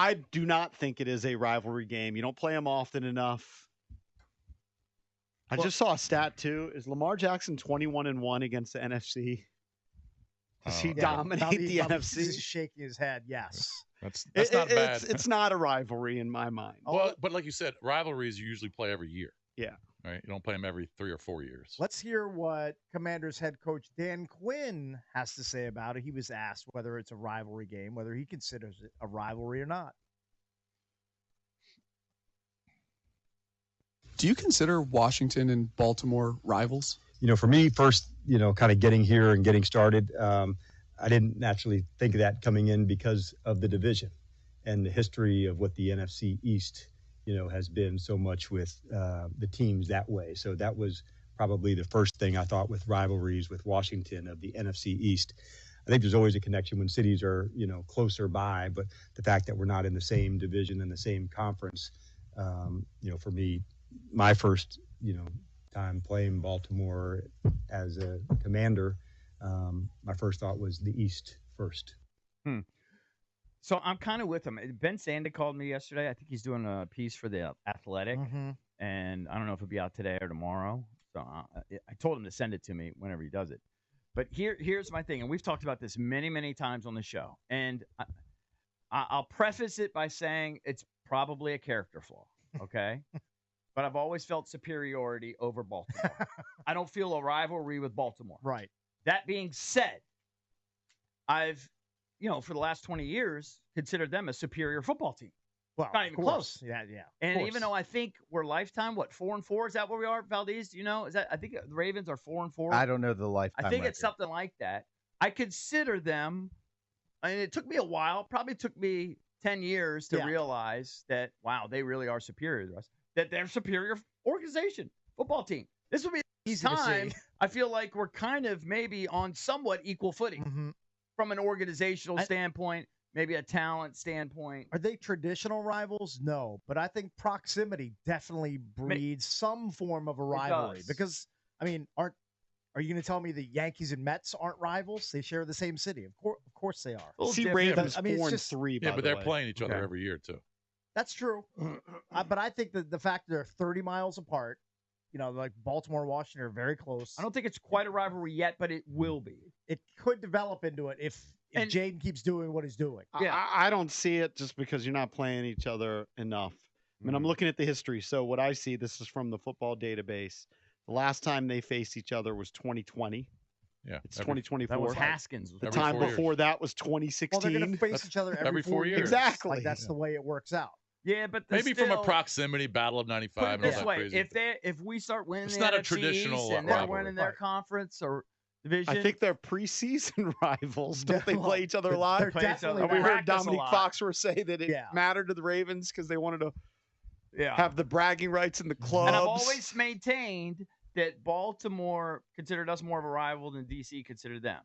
I do not think it is a rivalry game. You don't play them often enough. I just saw a stat too. Is Lamar Jackson 21-1 against the NFC? Does he dominate the NFC? He's shaking his head. Yes. That's not bad. It's not a rivalry in my mind. Well, but like you said, rivalries you usually play every year. Yeah. Right? You don't play them every 3 or 4 years. Let's hear what Commanders head coach Dan Quinn has to say about it. He was asked whether it's a rivalry game, whether he considers it a rivalry or not. Do you consider Washington and Baltimore rivals? For me, first, kind of getting here and getting started, I didn't naturally think of that coming in because of the division and the history of what the NFC East, has been so much with the teams that way. So that was probably the first thing I thought with rivalries with Washington of the NFC East. I think there's always a connection when cities are, closer by, but the fact that we're not in the same division and the same conference, for me, my first, time playing Baltimore as a Commander, my first thought was the East first. So I'm kind of with him. Ben Sandy called me yesterday. I think he's doing a piece for the Athletic, and I don't know if it'll be out today or tomorrow. So I told him to send it to me whenever he does it. But here's my thing, and we've talked about this many, many times on the show, and I'll preface it by saying it's probably a character flaw, okay? But I've always felt superiority over Baltimore. I don't feel a rivalry with Baltimore. Right. That being said, I've, for the last 20 years, considered them a superior football team. Well, not even close. Yeah. And even though I think we're lifetime, 4-4? Is that where we are, Valdez? Do you know? Is that? I think the Ravens are 4-4. I don't know the lifetime. I think record. it's something like that. I consider them. I mean, it took me a while. Probably took me 10 years to realize that, wow, they really are superior to us. That they're superior organization, football team. This will be the time I feel like we're kind of maybe on somewhat equal footing from an organizational standpoint, maybe a talent standpoint. Are they traditional rivals? No, but I think proximity definitely breeds some form of a rivalry. Because, I mean, are you going to tell me the Yankees and Mets aren't rivals? They share the same city. Of course they are. Well, see, Ravens 4-3. Yeah, but they're playing each other every year too. That's true. But I think that the fact that they're 30 miles apart, like Baltimore and Washington are very close. I don't think it's quite a rivalry yet, but it will be. It could develop into it if Jaden keeps doing what he's doing. Yeah, I don't see it just because you're not playing each other enough. I mean, I'm looking at the history. So what I see, this is from the football database. The last time they faced each other was 2020. Yeah, it's 2024. That was Haskins. The time before that was 2016. Well, they're going to face each other every 4 years. Exactly. Like, that's the way it works out. Yeah, but maybe from a proximity battle of '95. This way, if we start winning, it's the not NFC a traditional East and they're winning their conference or division. I think they're preseason rivals. Don't they play each other a lot? They're definitely. We heard Dominique Foxworth say that it mattered to the Ravens because they wanted to have the bragging rights in the clubs. And I've always maintained that Baltimore considered us more of a rival than DC considered them.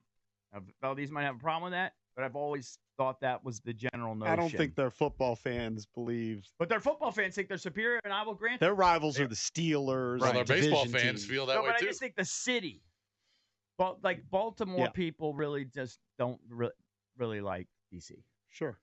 Now, Valdez might have a problem with that, but I've always thought that was the general notion. I don't think their football fans believe. But their football fans think they're superior, and I will grant their rivals are the Steelers. Well, their baseball fans teams. feel that way but too. I just think the city, but like Baltimore people really just don't really like DC. Sure.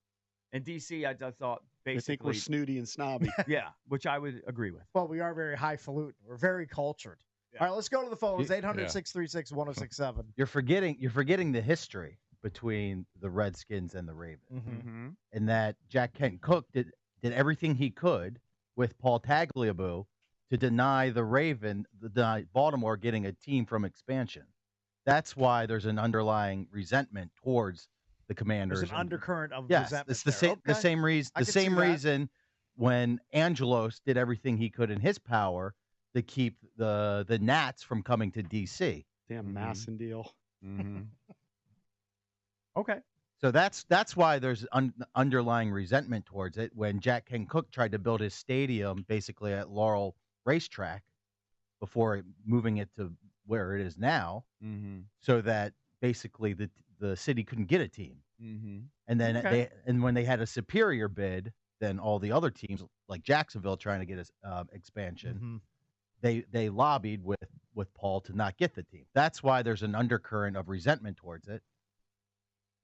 And DC, I thought basically. I think we're snooty and snobby. Yeah, which I would agree with. Well, we are very highfalutin. We're very cultured. All right, let's go to the phones. 800-636-1067. You're forgetting the history between the Redskins and the Ravens, and that Jack Kent Cook did everything he could with Paul Tagliabue to deny deny Baltimore getting a team from expansion. That's why there's an underlying resentment towards the Commanders. There's an undercurrent of Yes, resentment. it's the same reason when Angelos did everything he could in his power to keep the Nats from coming to DC. Damn Masson deal. Okay. So that's why there's underlying resentment towards it. When Jack Kent Cook tried to build his stadium basically at Laurel Racetrack before moving it to where it is now, so that basically the city couldn't get a team. And then when they had a superior bid than all the other teams, like Jacksonville trying to get a expansion, they lobbied with Paul to not get the team. That's why there's an undercurrent of resentment towards it,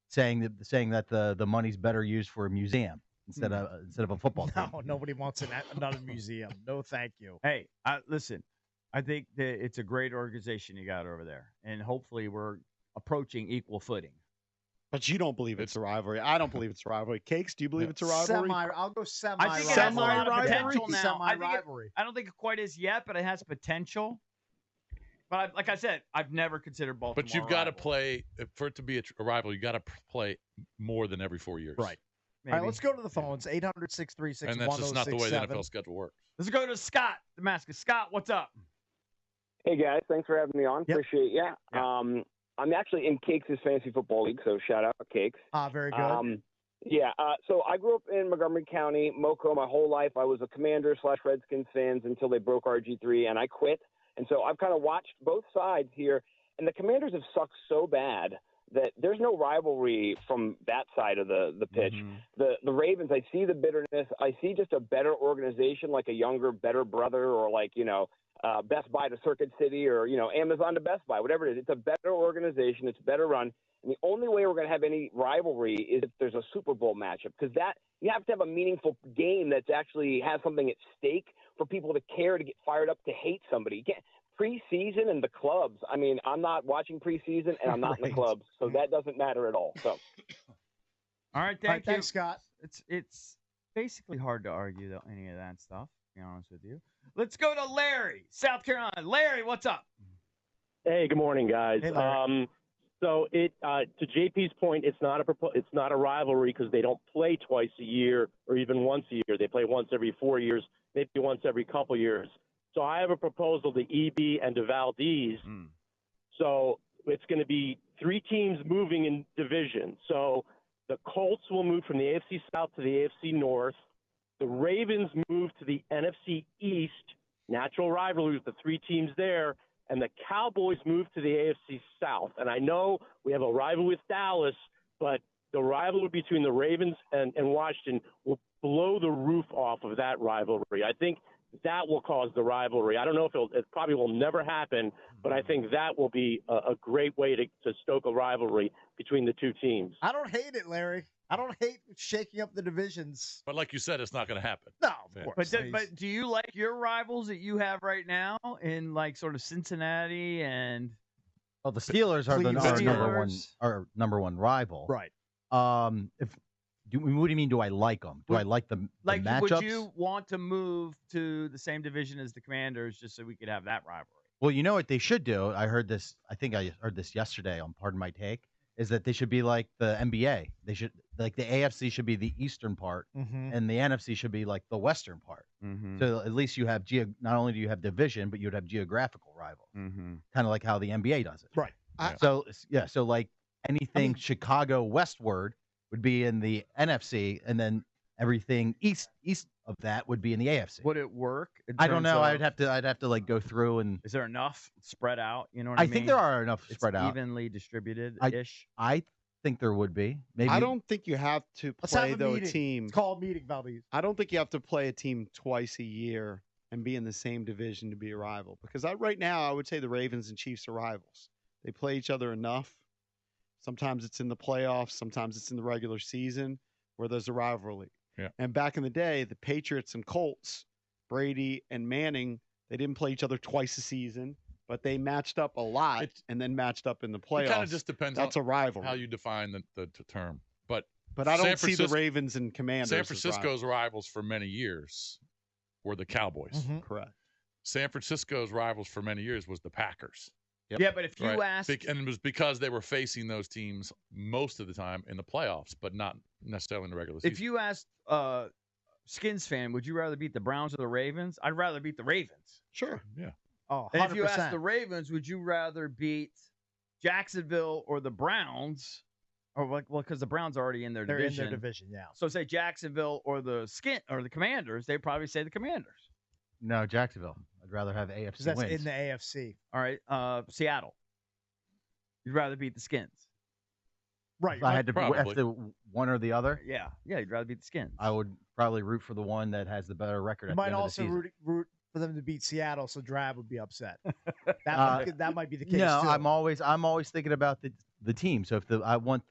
saying that the money's better used for a museum. instead of a football team. No, nobody wants another museum. No, thank you. Hey, listen, I think that it's a great organization you got over there, and hopefully we're approaching equal footing. But you don't believe it's a rivalry. I don't believe it's a rivalry. Cakes, do you believe it's a rivalry? I'll go semi. I think it has a lot of Semi-rivalry? potential now. Semi-rivalry. I don't think it quite is yet, but it has potential. But like I said, I've never considered Baltimore. But you've got to play for it to be a rival. You got to play more than every 4 years. Right. Maybe. All right, let's go to the phones. 800-636-1067. And that's just not the way the NFL schedule works. Let's go to Scott Damascus. Scott, what's up? Hey, guys. Thanks for having me on. Yep. Appreciate you. Yeah. I'm actually in Cakes' Fantasy Football League, so shout out Cakes. Very good. So I grew up in Montgomery County, Moco, my whole life. I was a Commander/Redskins fans until they broke RG3, and I quit. And so I've kind of watched both sides here, and the Commanders have sucked so bad that there's no rivalry from that side of the pitch. Mm-hmm. The Ravens, I see the bitterness. I see just a better organization, like a younger, better brother, or like, Best Buy to Circuit City, or, Amazon to Best Buy, whatever it is. It's a better organization. It's better run. And the only way we're going to have any rivalry is if there's a Super Bowl matchup, because that you have to have a meaningful game that's actually has something at stake for people to care, to get fired up, to hate somebody. You can't preseason and the clubs. I mean, I'm not watching preseason and I'm not in the clubs, so that doesn't matter at all. So, all right, thank you. Thanks, Scott. It's basically hard to argue though any of that stuff. To be honest with you. Let's go to Larry, South Carolina. Larry, what's up? Hey, good morning, guys. Hey, Larry. So to JP's point, it's not a rivalry because they don't play twice a year or even once a year. They play once every 4 years, maybe once every couple years. So I have a proposal to EB and to Valdez. So it's going to be 3 teams moving in division. So the Colts will move from the AFC South to the AFC North. The Ravens move to the NFC East, natural rivalry with the 3 teams there, and the Cowboys move to the AFC South. And I know we have a rival with Dallas, but the rivalry between the Ravens and Washington will blow the roof off of that rivalry. I think that will cause the rivalry. I don't know if it probably will never happen, but I think that will be a great way to stoke a rivalry between the 2 teams. I don't hate it, Larry. I don't hate shaking up the divisions. But like you said, it's not going to happen. No, of course. But do you like your rivals that you have right now in like sort of Cincinnati and? Well, the Steelers are our number one rival. Right. What do you mean? Do I like them? Do I like the matchups? Would you want to move to the same division as the Commanders just so we could have that rivalry? Well, you know what they should do? I heard this. I think I heard this yesterday on Pardon My Take. Is that they should be like the NBA? They should like the AFC should be the eastern part, and the NFC should be like the western part. So at least you have not only do you have division, but you'd have geographical rivals, kind of like how the NBA does it. Right. So like anything Chicago westward would be in the NFC, and then everything east of that would be in the AFC. Would it work? I don't know. I'd have to like go through and. Is there enough spread out? You know what I mean? I think there are enough spread out. Evenly distributed ish. I think there would be. Maybe. I don't think you have to play a team. It's called meeting, Valdez. I don't think you have to play a team twice a year and be in the same division to be a rival. Because right now, I would say the Ravens and Chiefs are rivals. They play each other enough. Sometimes it's in the playoffs. Sometimes it's in the regular season where there's a rivalry. Yeah. And back in the day, the Patriots and Colts, Brady and Manning, they didn't play each other twice a season, but they matched up a lot and then matched up in the playoffs. It kind of just depends That's on a rivalry. how you define the term. But I don't see the Ravens and Commanders. San Francisco's rivals for many years were the Cowboys. Correct. San Francisco's rivals for many years was the Packers. Yep. Yeah, but if you ask, and it was because they were facing those teams most of the time in the playoffs, but not necessarily in the regular season. If you asked Skins fan, would you rather beat the Browns or the Ravens? I'd rather beat the Ravens. Sure. Yeah. Oh, 100%. And if you ask the Ravens, would you rather beat Jacksonville or the Browns? Or because the Browns are already in their division. They're in their division, yeah. So say Jacksonville or the Commanders, they'd probably say the Commanders. No, Jacksonville. I'd rather have AFC that's wins. in the AFC. All right, Seattle. You'd rather beat the Skins. Right. If I had to F the one or the other. Yeah, you'd rather beat the Skins. I would probably root for the one that has the better record. You at might the end also of the season. root for them to beat Seattle, so Drab would be upset. That might be the case. No, too. I'm always thinking about the team. So if I want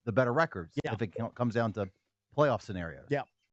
the better records, if it comes down to playoff scenarios. Yeah.